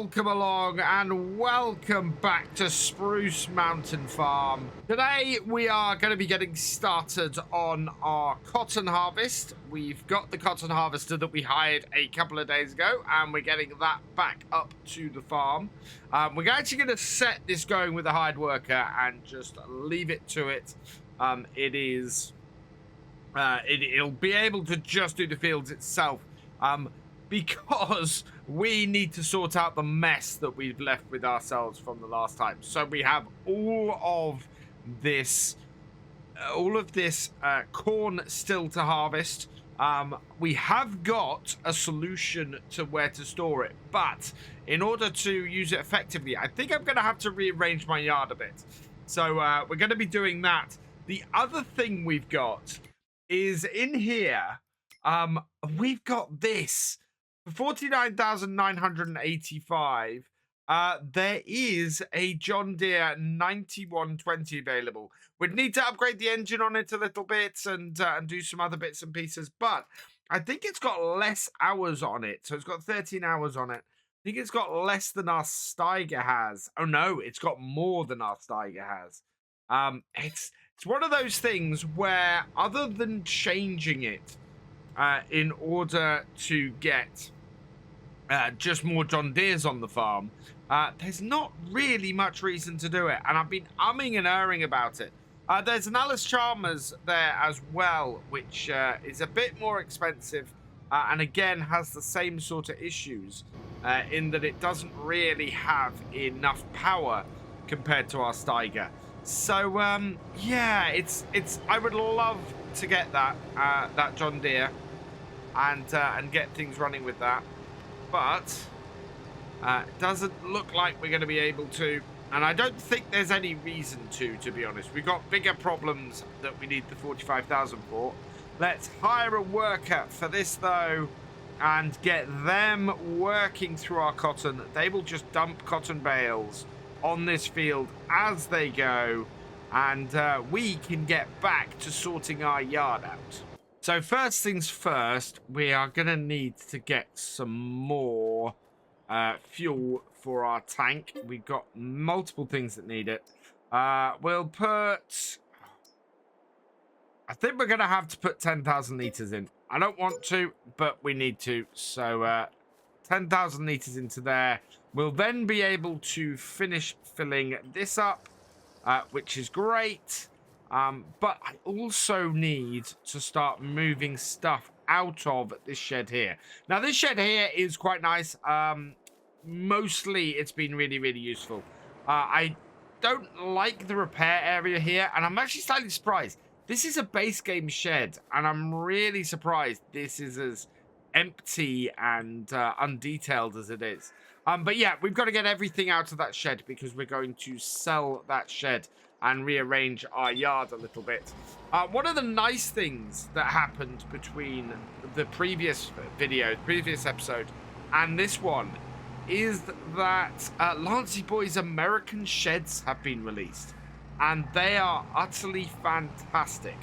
welcome along and welcome back to Spruce Mountain Farm. Today we are going to be getting started on our cotton harvest. We've got the cotton harvester that we hired a couple of days ago and we're getting that back up to the farm. We're actually going to set this going with a hired worker and just leave it to it. It'll be able to just do the fields itself. Because we need to sort out the mess that we've left with ourselves from the last time. So we have all of this corn still to harvest. We have got a solution to where to store it, but in order to use it effectively, I think I'm going to have to rearrange my yard a bit. So we're going to be doing that. The other thing we've got is in here, we've got this. For 49,985, there is a John Deere 9120 available. We'd need to upgrade the engine on it a little bit and do some other bits and pieces, but I think it's got less hours on it. So it's got 13 hours on it. I think it's got less than our Steiger has. Oh no, it's got more than our Steiger has. It's one of those things where, other than changing it in order to get just more John Deeres on the farm, there's not really much reason to do it, and I've been umming and erring about it. There's an Alice Chalmers there as well, which is a bit more expensive, and again has the same sort of issues in that it doesn't really have enough power compared to our Steiger. So yeah, it's I would love to get that John Deere and get things running with that, but it doesn't look like we're going to be able to, and I don't think there's any reason to be honest. We've got bigger problems that we need the 45,000 for. Let's hire a worker for this though and get them working through our cotton. They will just dump cotton bales on this field as they go, and we can get back to sorting our yard out. So first things first, we are going to need to get some more fuel for our tank. We've got multiple things that need it. We'll put... I think we're going to have to put 10,000 litres in. I don't want to, but we need to. So 10,000 litres into there. We'll then be able to finish filling this up, which is great. But I also need to start moving stuff out of this shed here. Now, this shed here is quite nice. Mostly, it's been really, really useful. I don't like the repair area here, and I'm actually slightly surprised. This is a base game shed, and I'm really surprised this is as empty and undetailed as it is. But yeah, we've got to get everything out of that shed because we're going to sell that shed and rearrange our yard a little bit. One of the nice things that happened between the previous video, the previous episode, and this one is that Lancey Boy's American sheds have been released, and they are utterly fantastic.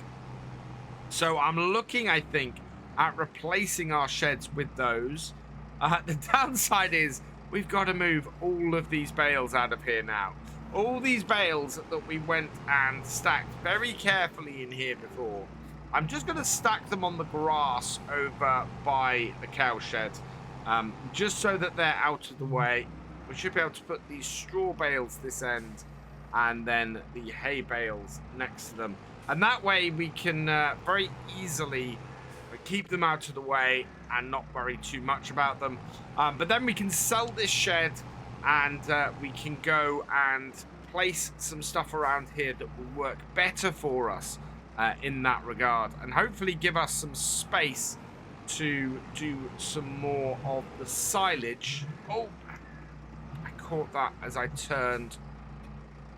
So I'm looking, I think, at replacing our sheds with those. The downside is we've got to move all of these bales out of here now. All these bales that we went and stacked very carefully in here before. I'm just going to stack them on the grass over by the cow shed, just so that they're out of the way. We should be able to put these straw bales this end and then the hay bales next to them. And that way we can very easily keep them out of the way and not worry too much about them. But then we can sell this shed, and we can go and place some stuff around here that will work better for us in that regard, and hopefully give us some space to do some more of the silage. Oh, I caught that as I turned.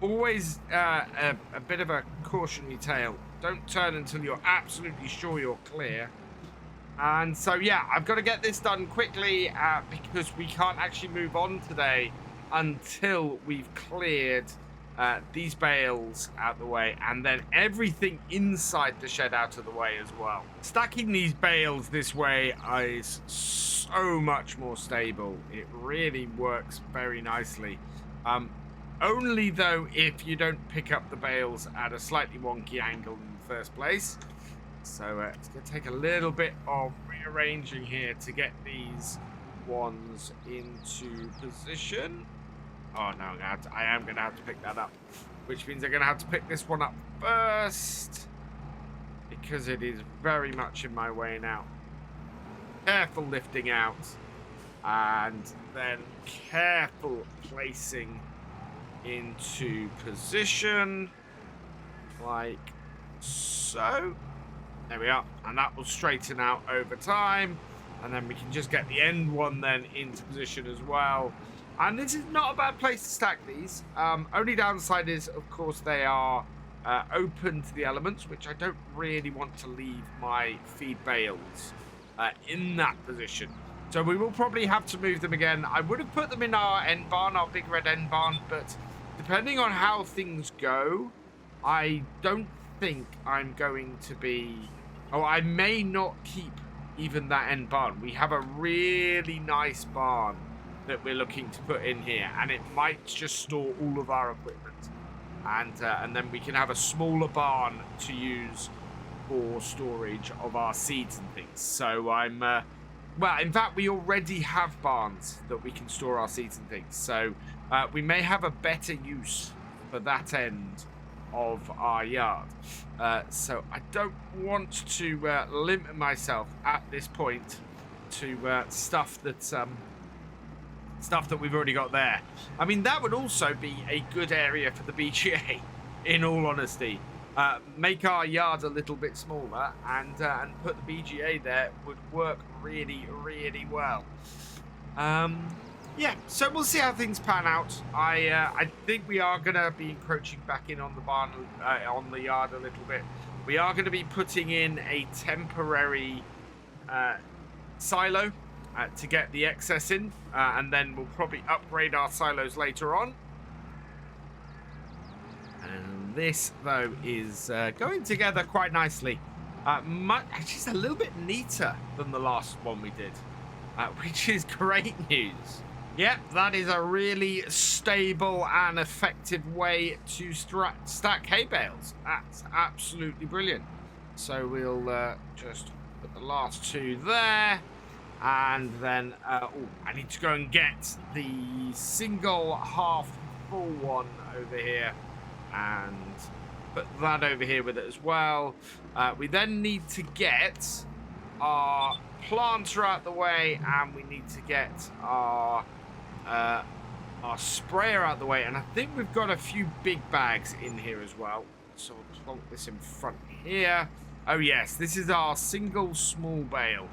Always a bit of a cautionary tale. Don't turn until you're absolutely sure you're clear. And so, yeah, I've got to get this done quickly because we can't actually move on today until we've cleared these bales out the way, and then everything inside the shed out of the way as well. Stacking these bales this way is so much more stable. It really works very nicely. Only though if you don't pick up the bales at a slightly wonky angle in the first place. So it's going to take a little bit of rearranging here to get these ones into position. Oh no, I am going to have to pick that up, which means I'm going to have to pick this one up first because it is very much in my way now. Careful lifting out and then careful placing into position like so. There we are, and that will straighten out over time, and then we can just get the end one then into position as well. And this is not a bad place to stack these. Only downside is, of course, they are open to the elements, which I don't really want to leave my feed bales in that position. So we will probably have to move them again. I would have put them in our end barn, our big red end barn, but depending on how things go, I don't think I'm going to be... Oh, I may not keep even that end barn. We have a really nice barn that we're looking to put in here, and it might just store all of our equipment, and then we can have a smaller barn to use for storage of our seeds and things. So I'm well, in fact, we already have barns that we can store our seeds and things, so we may have a better use for that end of our yard. So I don't want to limit myself at this point to stuff that we've already got there. I mean, that would also be a good area for the BGA, in all honesty. Make our yard a little bit smaller and put the BGA there would work really, really well. Yeah, so we'll see how things pan out. I think we are going to be encroaching back in on the barn, on the yard a little bit. We are going to be putting in a temporary silo to get the excess in, and then we'll probably upgrade our silos later on. And this, though, is going together quite nicely. Actually, a little bit neater than the last one we did, which is great news. Yep, that is a really stable and effective way to stack hay bales. That's absolutely brilliant. So we'll just put the last two there. And then, oh, I need to go and get the single half full one over here and put that over here with it as well. We then need to get our planter out the way, and we need to get our sprayer out the way. And I think we've got a few big bags in here as well. So we'll plonk this in front here. Oh yes, this is our single small bale.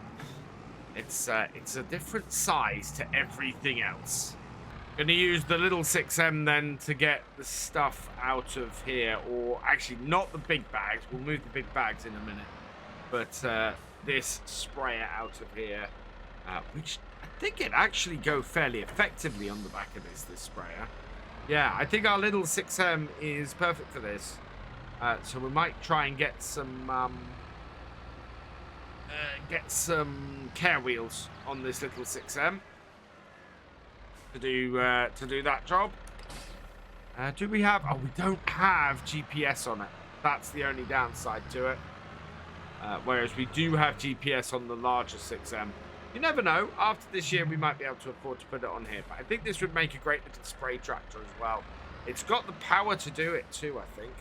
It's a different size to everything else. Going to use the little 6M then to get the stuff out of here, or actually not the big bags. We'll move the big bags in a minute, but this sprayer out of here, which I think it actually go fairly effectively on the back of this sprayer. Yeah, I think our little 6M is perfect for this. So we might try and get some care wheels on this little 6M to do that job. Do we have? Oh, we don't have GPS on it. That's the only downside to it. Whereas we do have GPS on the larger 6M. You never know. After this year, we might be able to afford to put it on here. But I think this would make a great little spray tractor as well. It's got the power to do it too, I think.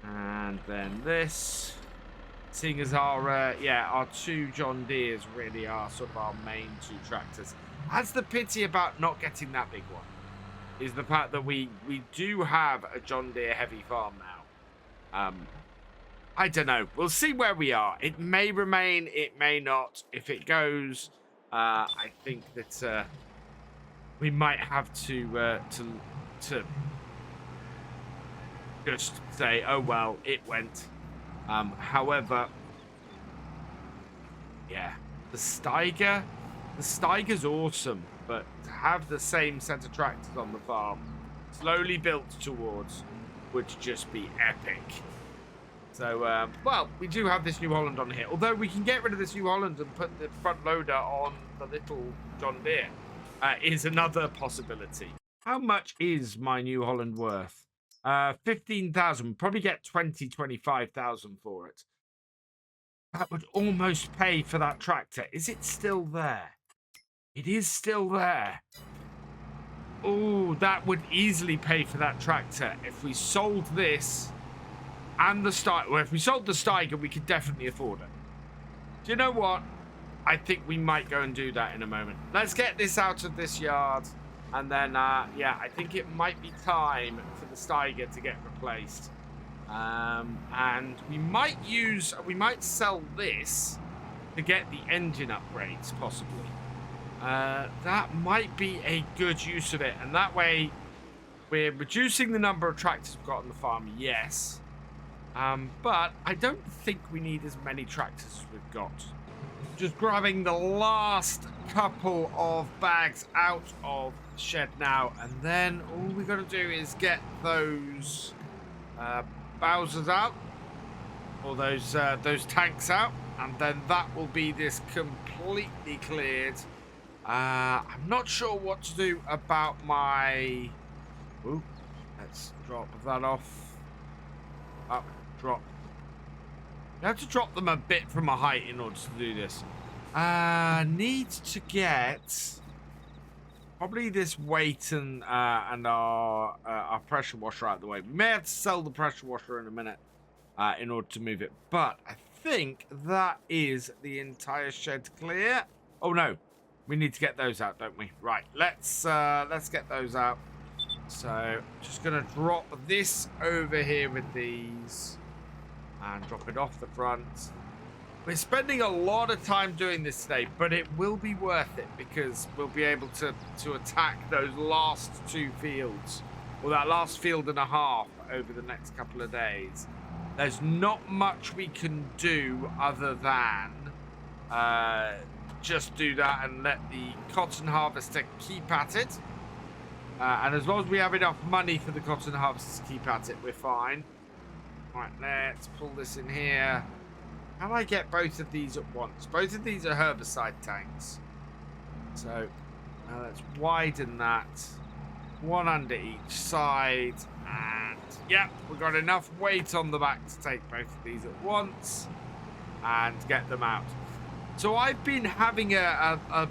And then this. Seeing as our two John Deeres really are sort of our main two tractors. That's the pity about not getting that big one, is the fact that we do have a John Deere heavy farm now. I don't know. We'll see where we are. It may remain, it may not. If it goes, I think that we might have to just say, oh well, it went. However, yeah, the Steiger's awesome, but to have the same set of tractors on the farm slowly built towards would just be epic. So, well, we do have this New Holland on here. Although we can get rid of this New Holland and put the front loader on the little John Deere is another possibility. How much is my New Holland worth? 15,000. Probably get 25,000 for it. That would almost pay for that tractor. Is it still there? It is still there. Oh, that would easily pay for that tractor. If we sold this and the Steiger, well, if we sold the Steiger, we could definitely afford it. Do you know what? I think we might go and do that in a moment. Let's get this out of this yard. And then, yeah, I think it might be time for the Steiger to get replaced. And we might sell this to get the engine upgrades, possibly. That might be a good use of it. And that way, we're reducing the number of tractors we've got on the farm, yes. But I don't think we need as many tractors as we've got. Just grabbing the last couple of bags out of the shed now. And then all we got to do is get those Bowsers out. Or those tanks out. And then that will be this completely cleared. I'm not sure what to do about my... Ooh, let's drop that off. Up, drop. You have to drop them a bit from a height in order to do this. Need to get probably this weight and our pressure washer out of the way. We may have to sell the pressure washer in a minute in order to move it. But I think that is the entire shed clear. Oh no, we need to get those out, don't we? Right, let's get those out. So just gonna drop this over here with these and drop it off the front. We're spending a lot of time doing this today, but it will be worth it because we'll be able to attack those last two fields, or that last field and a half over the next couple of days. There's not much we can do other than just do that and let the cotton harvester keep at it. And as long as we have enough money for the cotton harvester to keep at it, we're fine. Right, let's pull this in here. How do I get both of these at once? Both of these are herbicide tanks. So let's widen that. One under each side. And yep, we've got enough weight on the back to take both of these at once and get them out. So I've been having a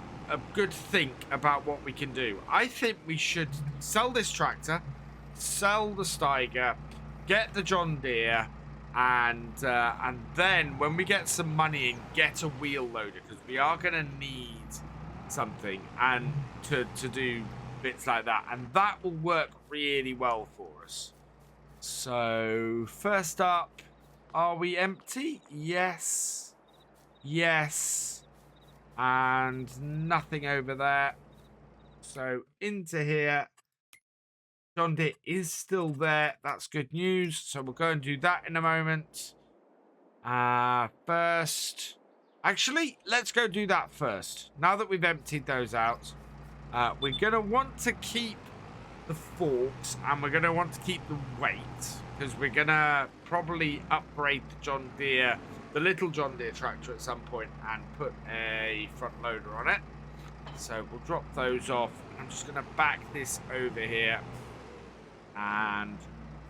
good think about what we can do. I think we should sell this tractor, sell the Steiger, get the John Deere, and then when we get some money in, get a wheel loader, because we are going to need something and to do bits like that, and that will work really well for us. So first up, are we empty? Yes. And nothing over there. So into here. John Deere is still there. That's good news. So we'll go and do that in a moment. First. Actually, let's go do that first. Now that we've emptied those out, we're going to want to keep the forks and we're going to want to keep the weight, because we're going to probably upgrade the John Deere, the little John Deere tractor at some point, and put a front loader on it. So we'll drop those off. I'm just going to back this over here and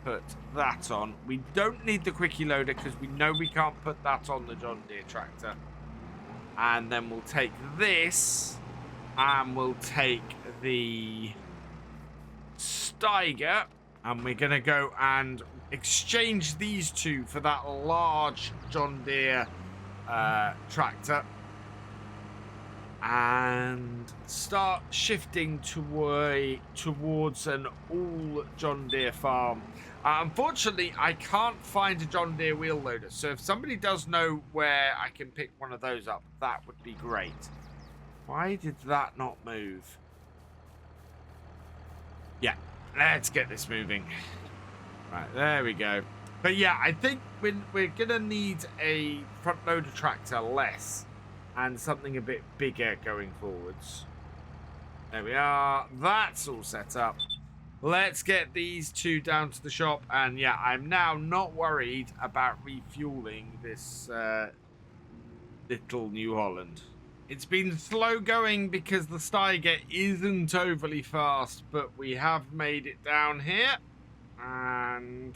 put that on. We don't need the quickie loader because we know we can't put that on the John Deere tractor. And then we'll take this and we'll take the Steiger, and we're going to go and exchange these two for that large John Deere tractor and start shifting towards an all John Deere farm. Unfortunately, I can't find a John Deere wheel loader, so if somebody does know where I can pick one of those up, that would be great. Why did that not move? Yeah, let's get this moving. Right, there we go. But yeah, I think we're gonna need a front loader tractor less and something a bit bigger going forwards. There we are. That's all set up. let's get these two down to the shop. And yeah, I'm now not worried about refueling this little New Holland. It's been slow going because the Steiger isn't overly fast, but we have made it down here. And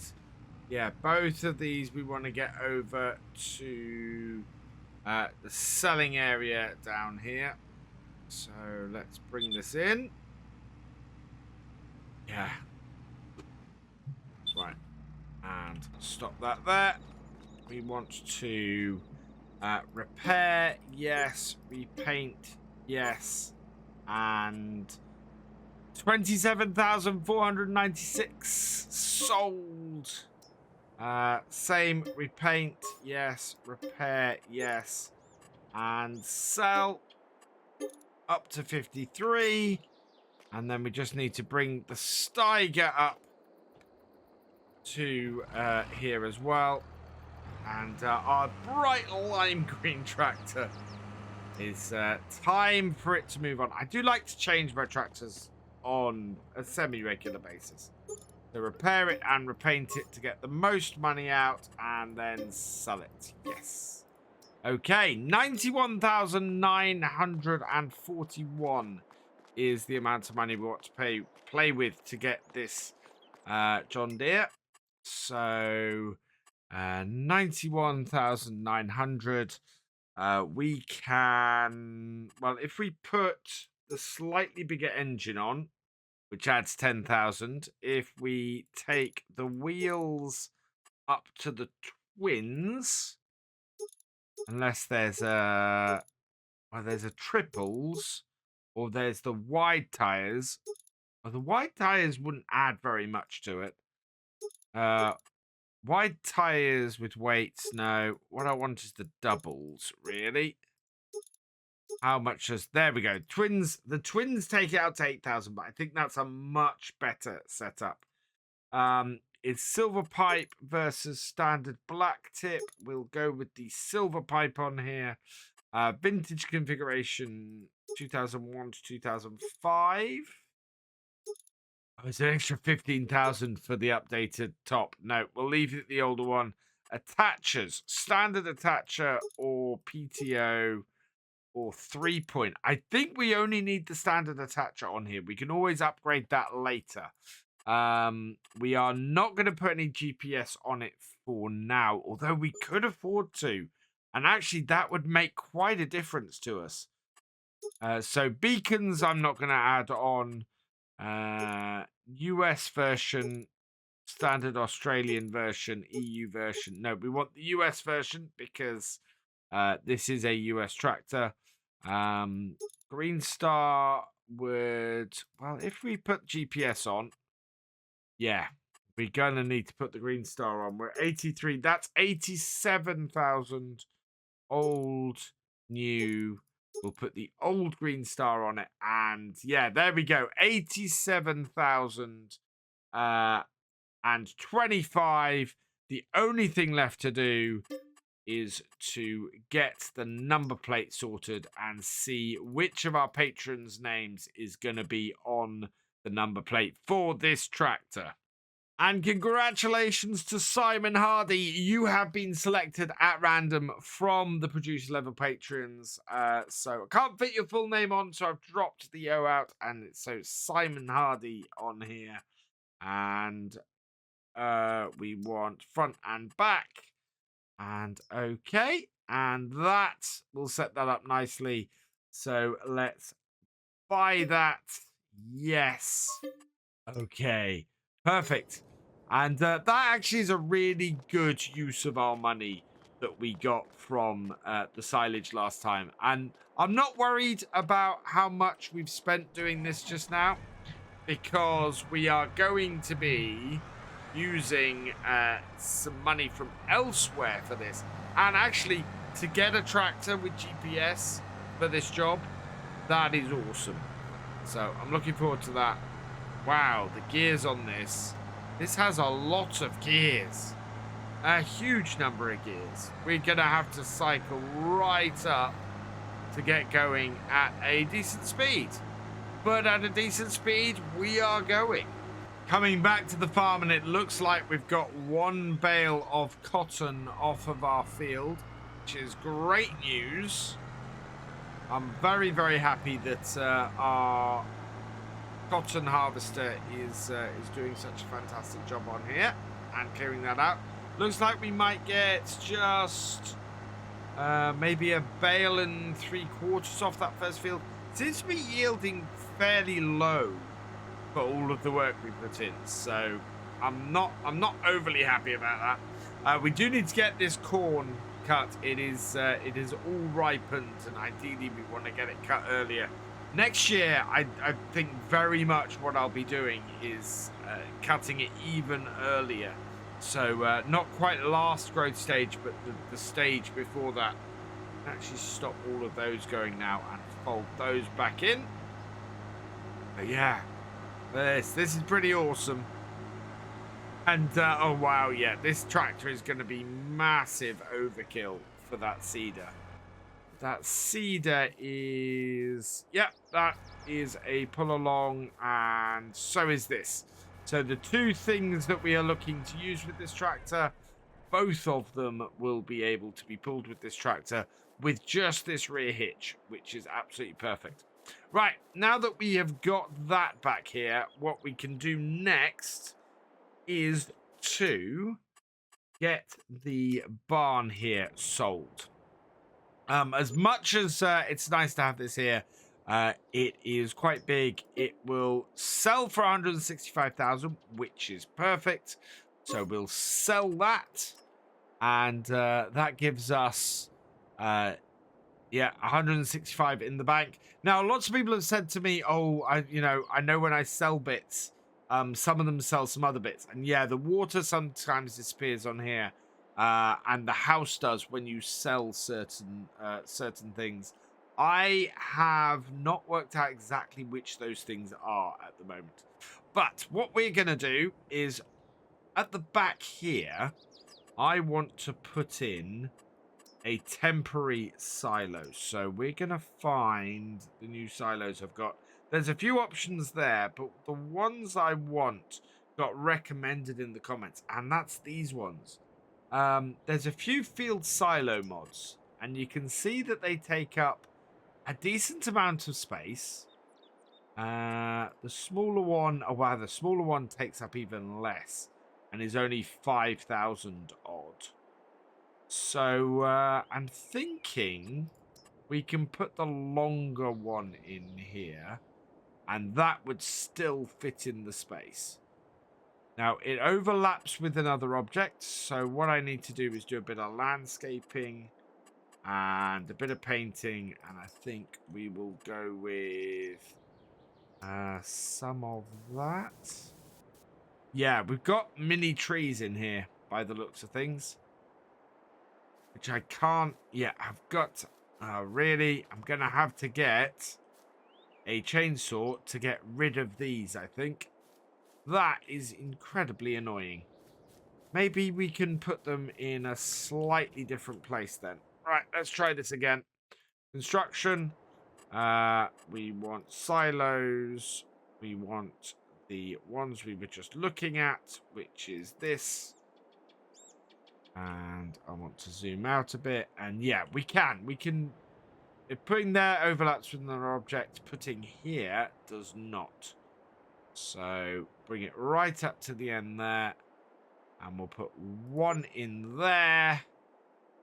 yeah, both of these we want to get over to the selling area down here. So let's bring this in. Yeah. Right. And stop that there. We want to repair, yes. Repaint, yes. And 27,496 sold. Same, repaint, yes. Repair, yes. And sell up to 53. And then we just need to bring the Steiger up to here as well. And our bright lime green tractor is time for it to move on. I do like to change my tractors on a semi-regular basis. So repair it and repaint it to get the most money out and then sell it. Yes. Okay, 91,941 is the amount of money we want to play with to get this John Deere. So 91,900. We can, well, if we put the slightly bigger engine on, which adds 10,000, if we take the wheels up to the twins, unless there's a, well, there's a triples, or there's the wide tires. Well, the wide tires wouldn't add very much to it. Wide tires with weights, no. What I want is the doubles, really. How much is, there we go. Twins, the twins take it out to 8,000, but I think that's a much better setup. It's silver pipe versus standard black tip. We'll go with the silver pipe on here. Vintage configuration 2001 to 2005. Oh, it's an extra 15,000 for the updated top. No, we'll leave it the older one. Attachers, standard attacher or PTO or 3-point. I think we only need the standard attacher on here. We can always upgrade that later. We are not going to put any GPS on it for now, although we could afford to. And actually, that would make quite a difference to us. So beacons, I'm not going to add on. US version, standard Australian version, EU version. No, we want the US version because this is a US tractor. Green Star would, well, if we put GPS on, yeah, we're gonna need to put the Green Star on. We're 83. That's 87,000. Old, new. We'll put the old Green Star on it. And yeah, there we go. 87,000 and 25. The only thing left to do is to get the number plate sorted and see which of our patrons' names is going to be on the number plate for this tractor. And congratulations to Simon Hardy. You have been selected at random from the producer level patrons. So I can't fit your full name on, so I've dropped the O out. And so Simon Hardy on here. And we want front and back. And okay. And that will set that up nicely. So let's buy that. Yes. Okay. Perfect. And that actually is a really good use of our money that we got from the silage last time. And I'm not worried about how much we've spent doing this just now, because we are going to be using some money from elsewhere for this. And actually, to get a tractor with GPS for this job, that is awesome. So I'm looking forward to that. Wow, the gears on this. This has a lot of gears. A huge number of gears. We're going to have to cycle right up to get going at a decent speed. But at a decent speed, we are going. coming back to the farm, and it looks like we've got one bale of cotton off of our field, which is great news. I'm very, very happy that our cotton harvester is doing such a fantastic job on here and clearing that out. Looks like we might get just maybe a bale and 3/4 off that first field. Seems to be yielding fairly low for all of the work we put in, so I'm not overly happy about that. We do need to get this corn cut. It is all ripened, and ideally we want to get it cut earlier. Next year, I think very much what I'll be doing is cutting it even earlier. So not quite last growth stage, but the stage before that. Actually stop all of those going now and fold those back in. But yeah, this is pretty awesome. And oh wow, yeah, this tractor is going to be massive overkill for that seeder. That seeder is, yep, that is a pull along, and so is this. So the two things that we are looking to use with this tractor, both of them will be able to be pulled with this tractor with just this rear hitch, which is absolutely perfect. Right, now that we have got that back here, what we can do next is to get the barn here sold. As much as it's nice to have this here, it is quite big. It will sell for 165,000, which is perfect. So we'll sell that, and that gives us, yeah, 165 in the bank. Now, lots of people have said to me, "Oh, I know when I sell bits, some of them sell some other bits," and yeah, the water sometimes disappears on here. And the house does when you sell certain things. I have not worked out exactly which those things are at the moment. But what we're going to do is, at the back here, I want to put in a temporary silo. So we're going to find the new silos I've got. There's a few options there, but the ones I want got recommended in the comments, and that's these ones. There's a few field silo mods, and you can see that they take up a decent amount of space. The smaller one, oh wow, the smaller one takes up even less and is only 5,000 odd. So I'm thinking we can put the longer one in here, and that would still fit in the space. Now, it overlaps with another object, so what I need to do is do a bit of landscaping and a bit of painting, and I think we will go with some of that. Yeah, we've got mini trees in here, by the looks of things, which I can't... Yeah, I've got... really, I'm going to have to get a chainsaw to get rid of these, I think. That is incredibly annoying. Maybe we can put them in a slightly different place then. Right, let's try this again. Construction. We want silos. We want the ones we were just looking at, which is this. And I want to zoom out a bit. And yeah, we can. If putting there overlaps with another object, putting here does not. So bring it right up to the end there, and we'll put one in there,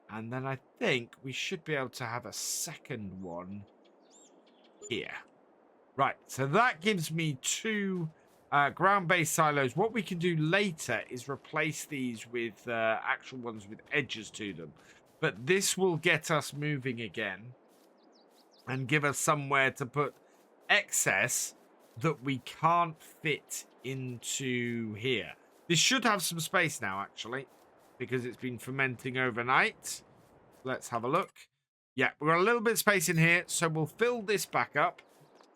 and then I think we should be able to have a second one here. Right, so that gives me two ground-based silos. What we can do later is replace these with actual ones with edges to them, but this will get us moving again and give us somewhere to put excess that we can't fit into here. This should have some space now, actually, because it's been fermenting overnight. Let's have a look. Yeah, we've got a little bit of space in here, so we'll fill this back up,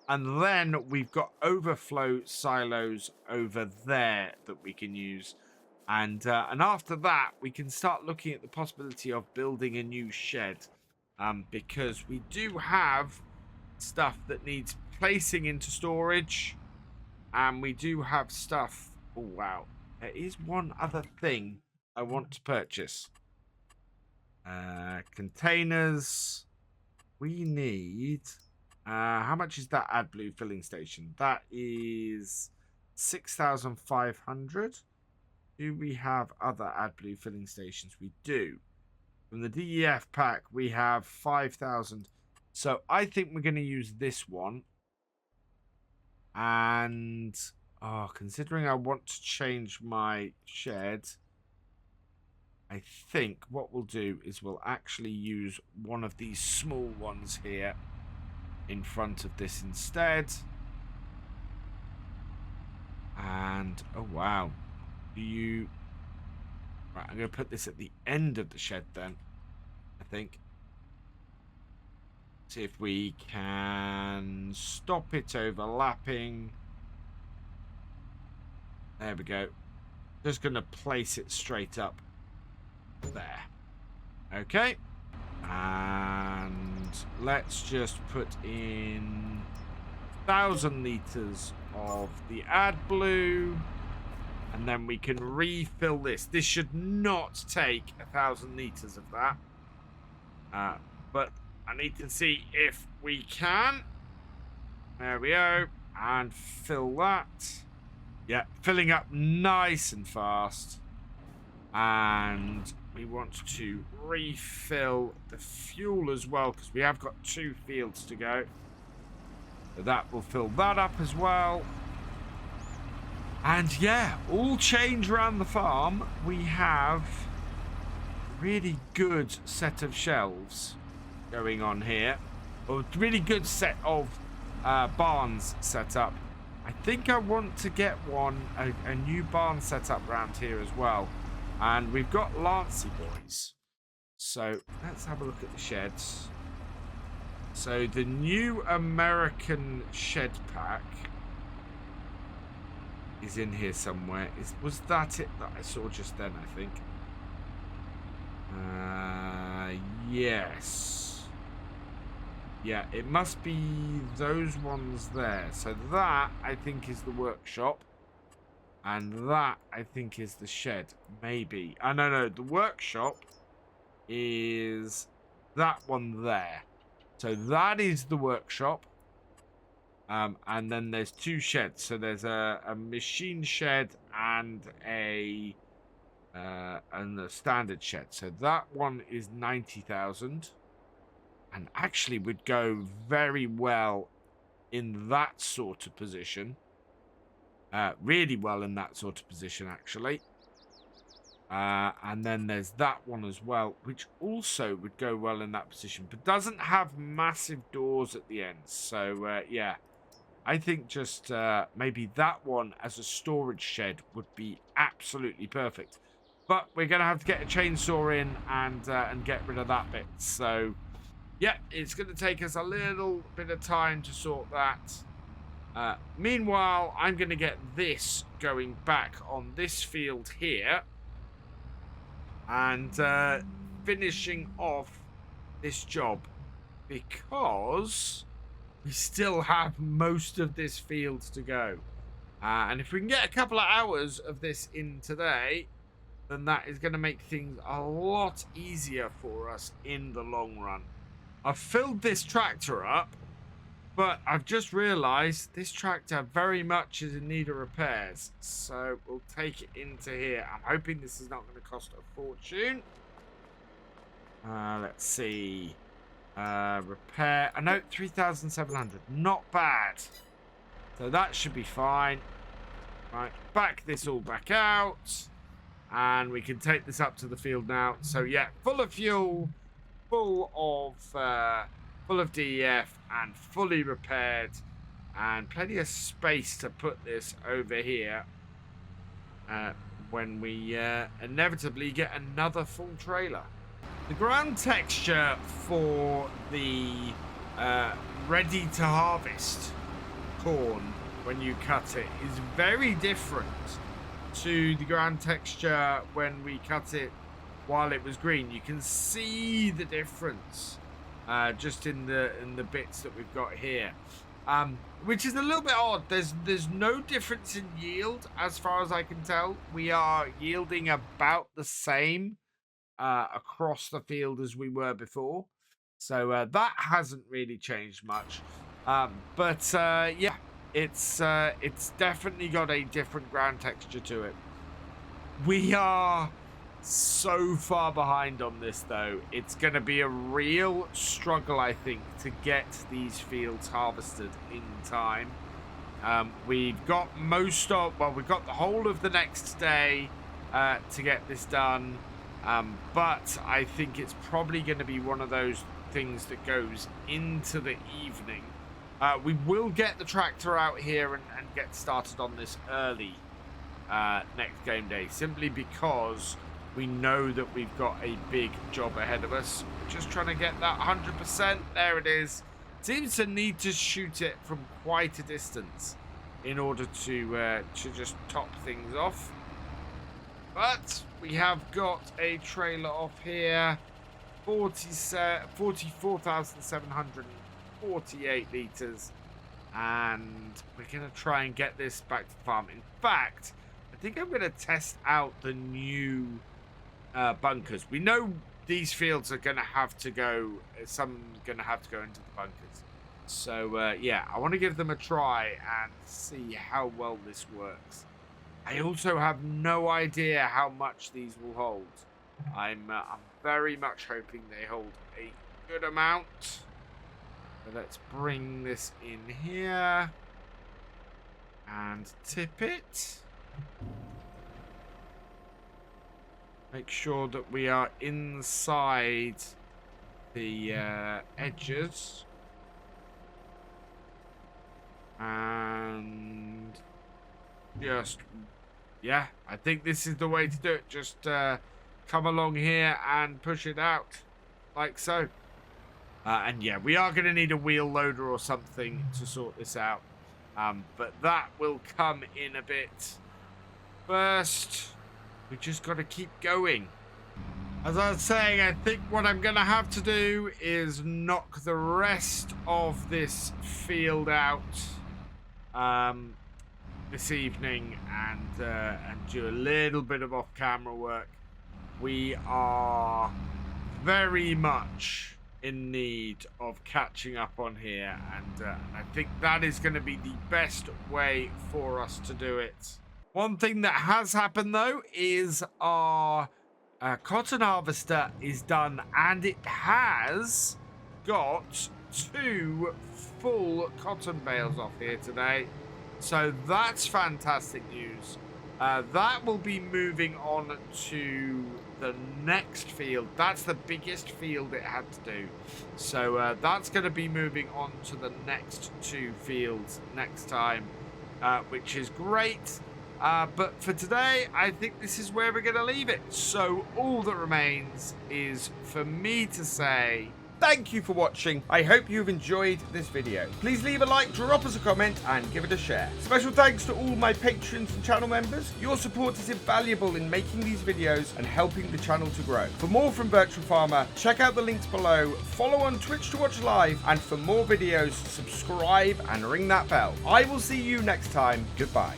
and then we've got overflow silos over there that we can use. And after that, we can start looking at the possibility of building a new shed, because we do have stuff that needs placing into storage, and we do have stuff Oh, wow. There is one other thing I want to purchase. Containers. We need... how much is that AdBlue filling station? That is 6,500. Do we have other AdBlue filling stations? We do. From the DEF pack, we have 5,000. So I think we're going to use this one. And... oh, considering I want to change my shed, I think what we'll do is we'll actually use one of these small ones here in front of this instead. And, oh wow. Right, I'm going to put this at the end of the shed then, I think. See if we can stop it overlapping. There we go. Just going to place it straight up there. Okay. And let's just put in 1,000 liters of the AdBlue. And then we can refill this. This should not take 1,000 liters of that. But I need to see if we can. There we go. And fill that. Yeah, filling up nice and fast. And we want to refill the fuel as well, because we have got 2 fields to go. So that will fill that up as well. And yeah, all change around the farm. We have a really good set of shelves going on here. A really good set of barns set up. I think I want to get a new barn set up around here as well. And we've got Lancy boys. So let's have a look at the sheds. So the new American shed pack is in here somewhere. Was that it that I saw just then, I think? Yes. Yeah, it must be those ones there. So that, I think, is the workshop. And that, I think, is the shed. Maybe. No. The workshop is that one there. So that is the workshop. And then there's 2 sheds. So there's a machine shed and a standard shed. So that one is 90,000. And actually would go very well in that sort of position. Really well in that sort of position, actually. And then there's that one as well, which also would go well in that position, but doesn't have massive doors at the end. So, yeah, I think just maybe that one as a storage shed would be absolutely perfect. But we're going to have to get a chainsaw in and get rid of that bit. So, yeah, it's going to take us a little bit of time to sort that. Meanwhile, I'm going to get this going back on this field here. And finishing off this job. Because we still have most of this field to go. And if we can get a couple of hours of this in today, then that is going to make things a lot easier for us in the long run. I've filled this tractor up. But I've just realised this tractor very much is in need of repairs. So we'll take it into here. I'm hoping this is not going to cost a fortune. Let's see. Repair. A note 3,700. Not bad. So that should be fine. Right. Back this all back out. And we can take this up to the field now. So yeah, full of fuel. Full of DEF and fully repaired, and plenty of space to put this over here when we inevitably get another full trailer. The ground texture for the ready to harvest corn when you cut it is very different to the ground texture when we cut it while it was green. You can see the difference just in the bits that we've got here. which is a little bit odd. There's no difference in yield as far as I can tell. We are yielding about the same across the field as we were before. So that hasn't really changed much. But yeah, it's definitely got a different ground texture to it. We are so far behind on this, though. It's going to be a real struggle, I think, to get these fields harvested in time. We've got we've got the whole of the next day to get this done. But I think it's probably going to be one of those things that goes into the evening. We will get the tractor out here and get started on this early next game day, simply because we know that we've got a big job ahead of us. Just trying to get that 100%. There it is. Seems to need to shoot it from quite a distance in order to just top things off. But we have got a trailer off here. 44,748 litres. And we're going to try and get this back to the farm. In fact, I think I'm going to test out the new bunkers. We know these fields are going to have to go, some going to have to go into the bunkers. So, yeah, I want to give them a try and see how well this works. I also have no idea how much these will hold. I'm very much hoping they hold a good amount. So let's bring this in here and tip it. Make sure that we are inside the edges. And just, yeah, I think this is the way to do it. Just come along here and push it out like so. And yeah, we are going to need a wheel loader or something to sort this out. But that will come in a bit. First, we just got to keep going. As I was saying, I think what I'm going to have to do is knock the rest of this field out this evening and do a little bit of off-camera work. We are very much in need of catching up on here, and I think that is going to be the best way for us to do it. One thing that has happened, though, is our cotton harvester is done, and it has got 2 full cotton bales off here today. So that's fantastic news. That will be moving on to the next field. That's the biggest field it had to do. So that's going to be moving on to the next 2 fields next time, which is great. But for today, I think this is where we're going to leave it. So all that remains is for me to say thank you for watching. I hope you've enjoyed this video. Please leave a like, drop us a comment, and give it a share. Special thanks to all my patrons and channel members. Your support is invaluable in making these videos and helping the channel to grow. For more from Virtual Farmer, check out the links below, follow on Twitch to watch live, and for more videos, subscribe and ring that bell. I will see you next time. Goodbye.